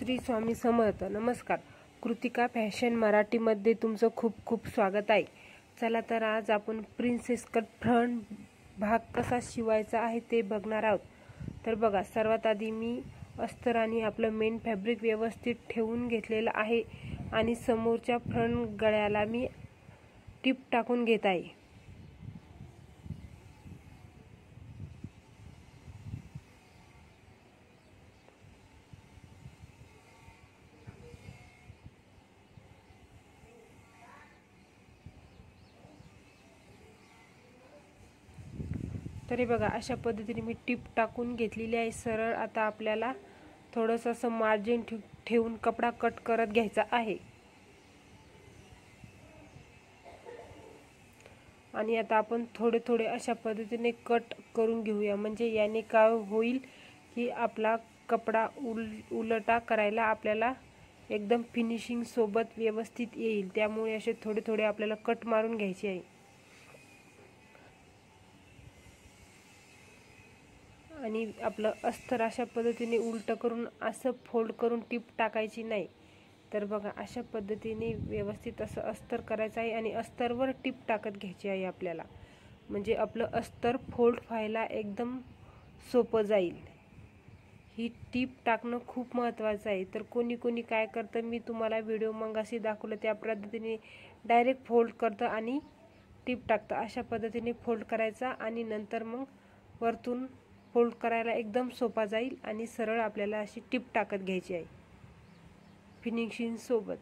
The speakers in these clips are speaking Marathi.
श्री स्वामी समर्थ. नमस्कार. कृतिका फॅशन मराठीमध्ये तुमचं खूप खूप स्वागत आहे. चला तर आज आपण प्रिन्सेस कट फ्रंट भाग कसा शिवायचा आहे ते बघणार आहोत. तर बघा, सर्वात आधी मी अस्तर आणि आपलं मेन फॅब्रिक व्यवस्थित ठेवून घेतलेलं आहे आणि समोरच्या फ्रंट गळ्याला मी टिप टाकून घेत आहे. तरी बघा, अशा पद्धतीने मी टिप टाकून घेतलेली आहे सरळ. आता आपल्याला थोडंसं असं मार्जिन ठेवून कपडा कट करत घ्यायचा आहे. आणि आता आपण थोडे थोडे अशा पद्धतीने कट करून घेऊया. म्हणजे याने काय होईल की आपला कपडा उलटा करायला आपल्याला एकदम फिनिशिंग सोबत व्यवस्थित येईल. त्यामुळे असे थोडे थोडे आपल्याला कट मारून घ्यायचे आहे. आणि आपलं अस्तर अशा पद्धतीने उलटं करून असं फोल्ड करून टिप टाकायची नाही. तर बघा, अशा पद्धतीने व्यवस्थित असं अस्तर करायचं आहे आणि अस्तरवर टिप टाकत घ्यायची आहे आपल्याला. म्हणजे आपलं अस्तर फोल्ड व्हायला एकदम सोपं जाईल. ही टिप टाकणं खूप महत्त्वाचं आहे. तर कोणी कोणी काय करतं, मी तुम्हाला व्हिडिओ मगाशी दाखवलं त्या पद्धतीने डायरेक्ट फोल्ड करतं आणि टिप टाकतं. अशा पद्धतीने फोल्ड करायचा आणि नंतर मग वरतून फोल्ड करायला एकदम सोपा जाईल आणि सरळ आपल्याला अशी टिप टाकत घ्यायची आहे फिनिशिंग सोबत.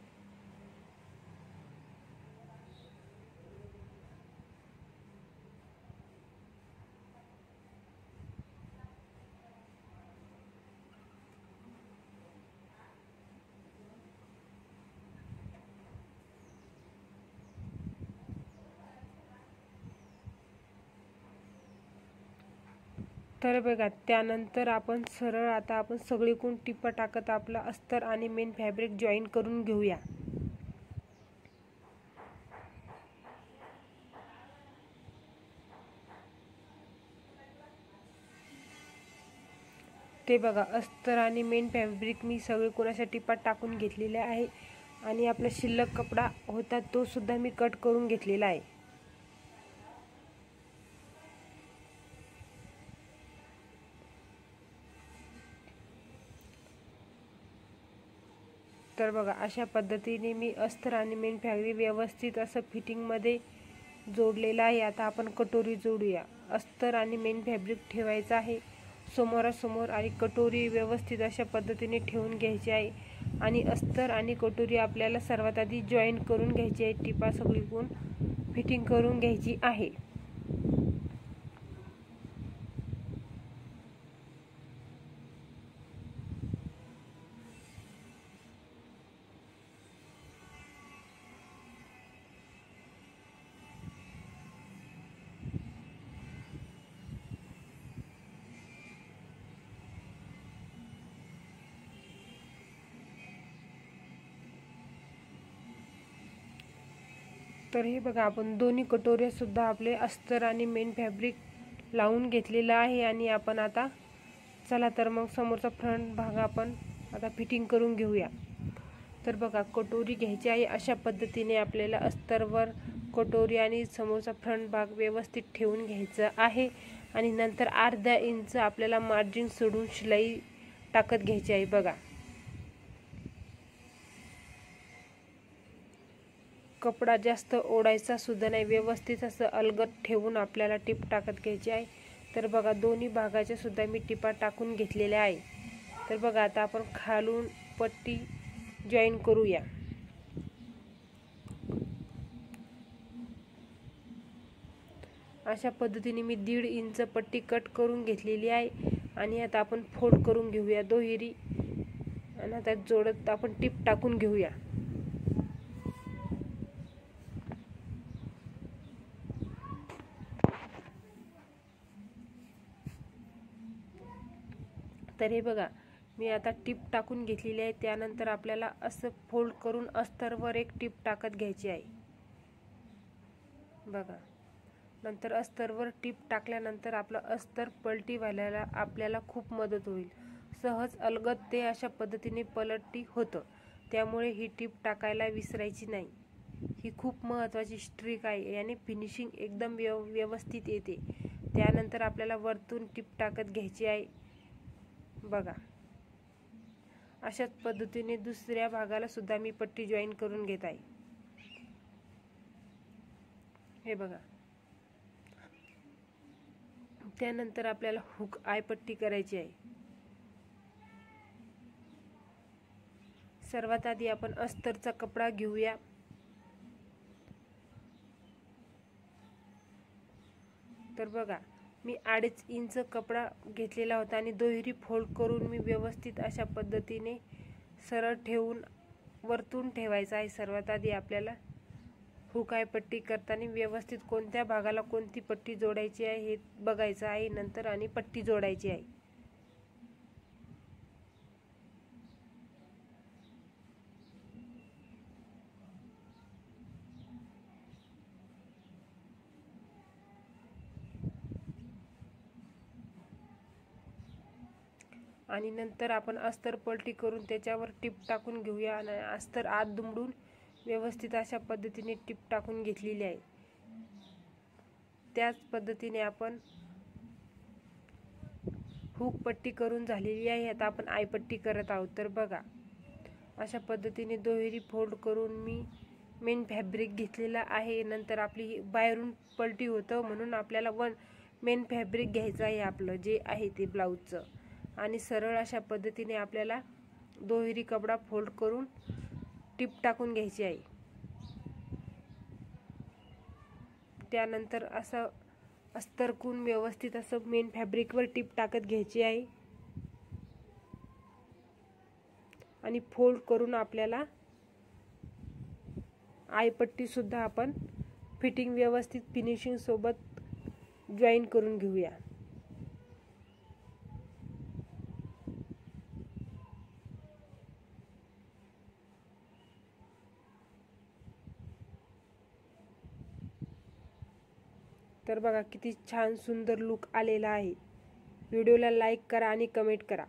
तर बघा, त्यानंतर आपण सरळ आता आपण सगळीकडून टिपा टाकत आपला अस्तर आणि मेन फॅब्रिक जॉईन करून घेऊया. ते बघा, अस्तर आणि मेन फॅब्रिक मी सगळीकडून अशा टिपा टाकून घेतलेल्या आहे आणि आपला शिल्लक कपडा होता तो सुद्धा मी कट करून घेतलेला आहे. तर बघा, अशा पद्धतीने मी अस्तर आणि मेन फॅब्रिक व्यवस्थित असं फिटिंगमध्ये जोडलेलं आहे. आता आपण कटोरी जोडूया. अस्तर आणि मेन फॅब्रिक ठेवायचं आहे समोरासमोर आणि कटोरी व्यवस्थित अशा पद्धतीने ठेवून घ्यायची आहे. आणि अस्तर आणि कटोरी आपल्याला सर्वात आधी जॉईन करून घ्यायची आहे. टिपा सगळीकडून फिटिंग करून घ्यायची आहे. तर हे बघा, आपण दोन्ही कटोऱ्या सुद्धा आपले अस्तर आणि मेन फॅब्रिक लावून घेतलेलं आहे. आणि आपण आता चला तर मग समोरचा फ्रंट भाग आपण आता फिटिंग करून घेऊया. तर बघा, कटोरी घ्यायची आहे. अशा पद्धतीने आपल्याला अस्तरवर कटोरी आणि समोरचा फ्रंट भाग व्यवस्थित ठेवून घ्यायचं आहे. आणि नंतर अर्धा इंच आपल्याला मार्जिन सोडून शिलाई टाकत घ्यायची आहे. बघा, कपडा जास्त ओढायचा सुद्धा नाही. व्यवस्थित असं अलगद ठेवून आपल्याला टिप टाकत घ्यायची आहे. तर बघा, दोन्ही भागाच्या सुद्धा मी टिपा टाकून घेतलेल्या आहे. तर बघा, आता आपण खालून पट्टी जॉईन करूया. अशा पद्धतीने मी 1.5 इंच पट्टी कट करून घेतलेली आहे. आणि आता आपण फोल्ड करून घेऊया दुहेरी आणि आता जोडत आपण टिप टाकून घेऊया. तर हे बघा, मी आता टिप टाकून घेतलेली आहे. त्यानंतर आपल्याला असं फोल्ड करून अस्तरवर एक टिप टाकत घ्यायची आहे. बघा, नंतर अस्तरवर टिप टाकल्यानंतर आपलं अस्तर पलटी व्हायला आपल्याला खूप मदत होईल. सहज अलगद ते अशा पद्धतीने पलटी होतं. त्यामुळे ही टीप टाकायला विसरायची नाही. ही खूप महत्त्वाची ट्रिक आहे. याने फिनिशिंग एकदम व्यवस्थित येते. त्यानंतर आपल्याला वरतून टीप टाकत घ्यायची आहे. बघा, अशाच पद्धतीने दुसऱ्या भागाला सुद्धा मी पट्टी जॉईन करून घेत आहे. हे बघा. त्यानंतर आपल्याला हुक आय पट्टी करायची आहे. सर्वात आधी आपण अस्तरचा कपडा घेऊया. तर बघा, मी 2.5 इंच कपडा घेतलेला होता आणि दुहेरी फोल्ड करून मी व्यवस्थित अशा पद्धतीने सरळ ठेवून वरतून ठेवायचा आहे. सर्वात आधी आपल्याला हुक आय पट्टी करताना व्यवस्थित कोणत्या भागाला कोणती पट्टी जोडायची आहे हे बघायचं आहे नंतर आणि पट्टी जोडायची आहे. आणि नंतर आपण अस्तर पलटी करून त्याच्यावर टीप टाकून घेऊया. आणि अस्तर आत दुमडून व्यवस्थित अशा पद्धतीने टीप टाकून घेतलेली आहे. त्याच पद्धतीने आपण हुक पट्टी करून झालेली आहे. आता आपण आय पट्टी करत आहोत. तर बघा, अशा पद्धतीने दुहेरी फोल्ड करून मी मेन फॅब्रिक घेतलेला आहे. नंतर आपली बाहेरून पलटी होतं म्हणून आपल्याला मेन फॅब्रिक घ्यायचं आहे, आपलं जे आहे ते ब्लाऊजचं. आणि सरळ अशा पद्धतीने आपल्याला दुहेरी कपडा फोल्ड करून टीप टाकून घ्यायची आहे. त्यानंतर असं अस्तरकून व्यवस्थित असं मेन फॅब्रिकवर टीप टाकत घ्यायची आहे. आणि फोल्ड करून आपल्याला आय पट्टी सुद्धा आपण फिटिंग व्यवस्थित फिनिशिंग सोबत जॉईन करून घेऊया. तर बघा, किती छान सुंदर लुक आलेला आहे. व्हिडिओला लाईक करा आणि कमेंट करा.